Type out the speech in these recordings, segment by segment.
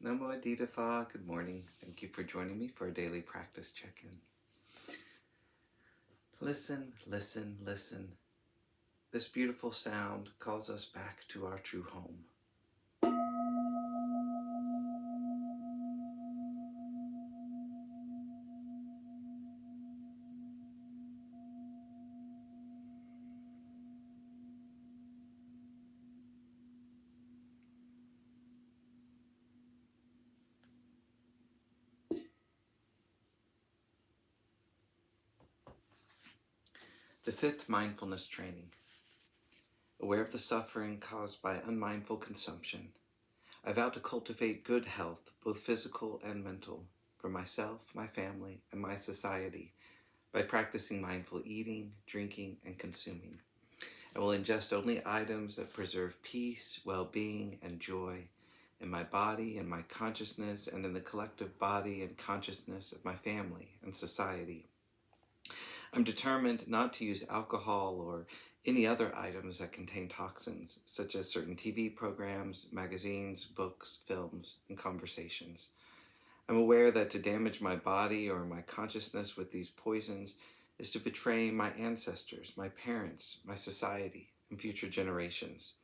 Namo Phat. Good morning. Thank you for joining me for a daily practice check-in. Listen, listen, listen. This beautiful sound calls us back to our true home. The fifth mindfulness training. Aware of the suffering caused by unmindful consumption, I vow to cultivate good health, both physical and mental, for myself, my family, and my society by practicing mindful eating, drinking, and consuming. I will ingest only items that preserve peace, well-being, and joy in my body, in my consciousness, and in the collective body and consciousness of my family and society. I'm determined not to use alcohol or any other items that contain toxins, such as certain TV programs, magazines, books, films, and conversations. I'm aware that to damage my body or my consciousness with these poisons is to betray my ancestors, my parents, my society, and future generations.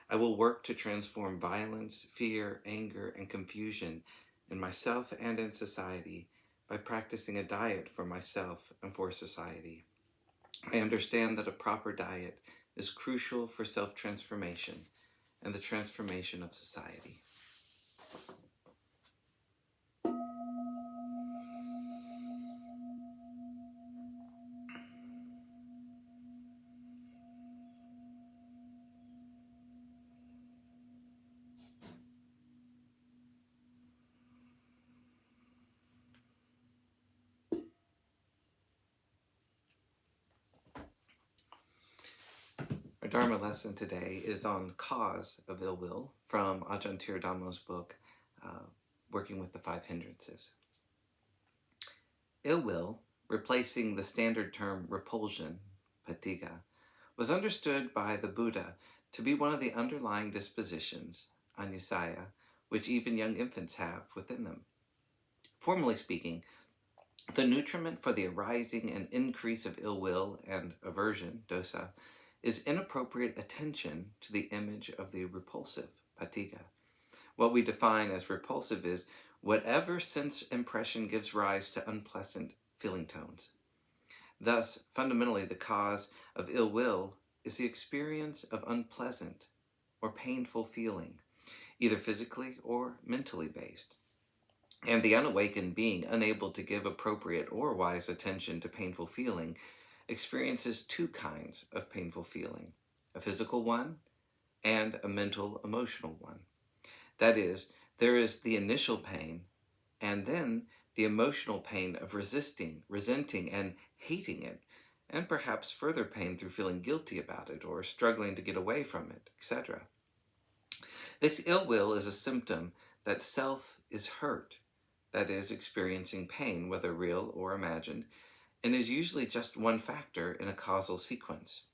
I will work to transform violence, fear, anger, and confusion in myself and in society by practicing a diet for myself and for society. I understand that a proper diet is crucial for self-transformation and the transformation of society. Our Dharma lesson today is on cause of ill will from Ajahn Thiradhammo's book, Working with the Five Hindrances. Ill will, replacing the standard term repulsion, patigha, was understood by the Buddha to be one of the underlying dispositions, anusaya, which even young infants have within them. Formally speaking, the nutriment for the arising and increase of ill will and aversion, dosa, is inappropriate attention to the image of the repulsive, patigha. What we define as repulsive is whatever sense impression gives rise to unpleasant feeling tones. Thus, fundamentally, the cause of ill will is the experience of unpleasant or painful feeling, either physically or mentally based. And the unawakened being, unable to give appropriate or wise attention to painful feeling, experiences two kinds of painful feeling, a physical one and a mental, emotional one. That is, there is the initial pain and then the emotional pain of resisting, resenting, and hating it, and perhaps further pain through feeling guilty about it or struggling to get away from it, etc. This ill will is a symptom that self is hurt, that is, experiencing pain, whether real or imagined, and is usually just one factor in a causal sequence.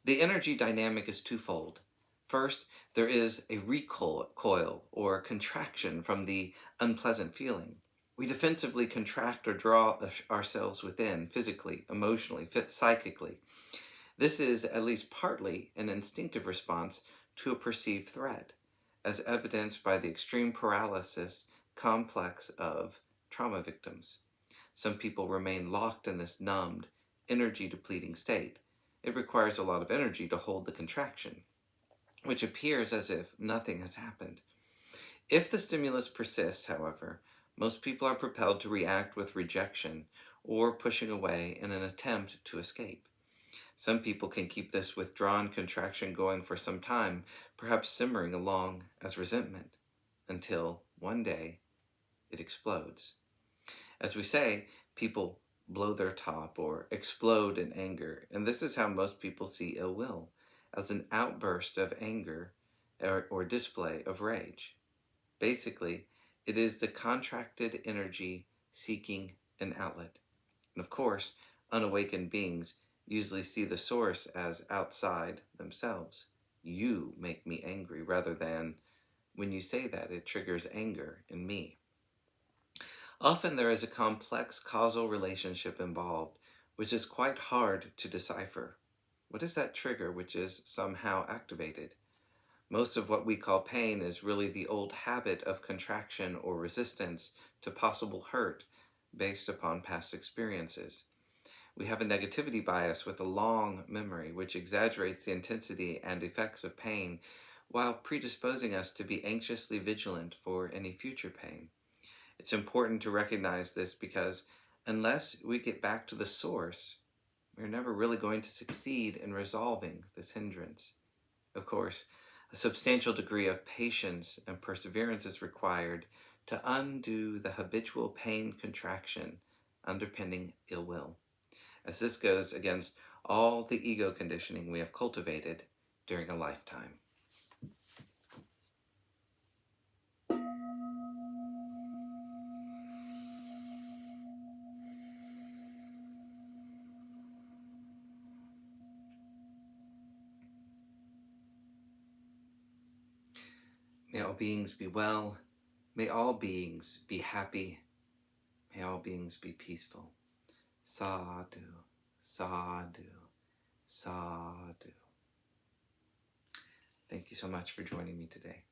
The energy dynamic is twofold. First, there is a recoil or contraction from the unpleasant feeling. We defensively contract or draw ourselves within, physically, emotionally, psychically. This is at least partly an instinctive response to a perceived threat, as evidenced by the extreme paralysis complex of trauma victims. Some people remain locked in this numbed, energy-depleting state. It requires a lot of energy to hold the contraction, which appears as if nothing has happened. If the stimulus persists, however, most people are propelled to react with rejection or pushing away in an attempt to escape. Some people can keep this withdrawn contraction going for some time, perhaps simmering along as resentment, until one day it explodes. As we say, people blow their top or explode in anger, and this is how most people see ill will, as an outburst of anger or display of rage. Basically, it is the contracted energy seeking an outlet. And of course, unawakened beings usually see the source as outside themselves. You make me angry, rather than when you say that, it triggers anger in me. Often there is a complex causal relationship involved, which is quite hard to decipher. What is that trigger which is somehow activated? Most of what we call pain is really the old habit of contraction or resistance to possible hurt based upon past experiences. We have a negativity bias with a long memory, which exaggerates the intensity and effects of pain while predisposing us to be anxiously vigilant for any future pain. It's important to recognize this because unless we get back to the source, we're never really going to succeed in resolving this hindrance. Of course, a substantial degree of patience and perseverance is required to undo the habitual pain contraction underpinning ill will, as this goes against all the ego conditioning we have cultivated during a lifetime. May all beings be well. May all beings be happy. May all beings be peaceful. Sadhu, sadhu, sadhu. Thank you so much for joining me today.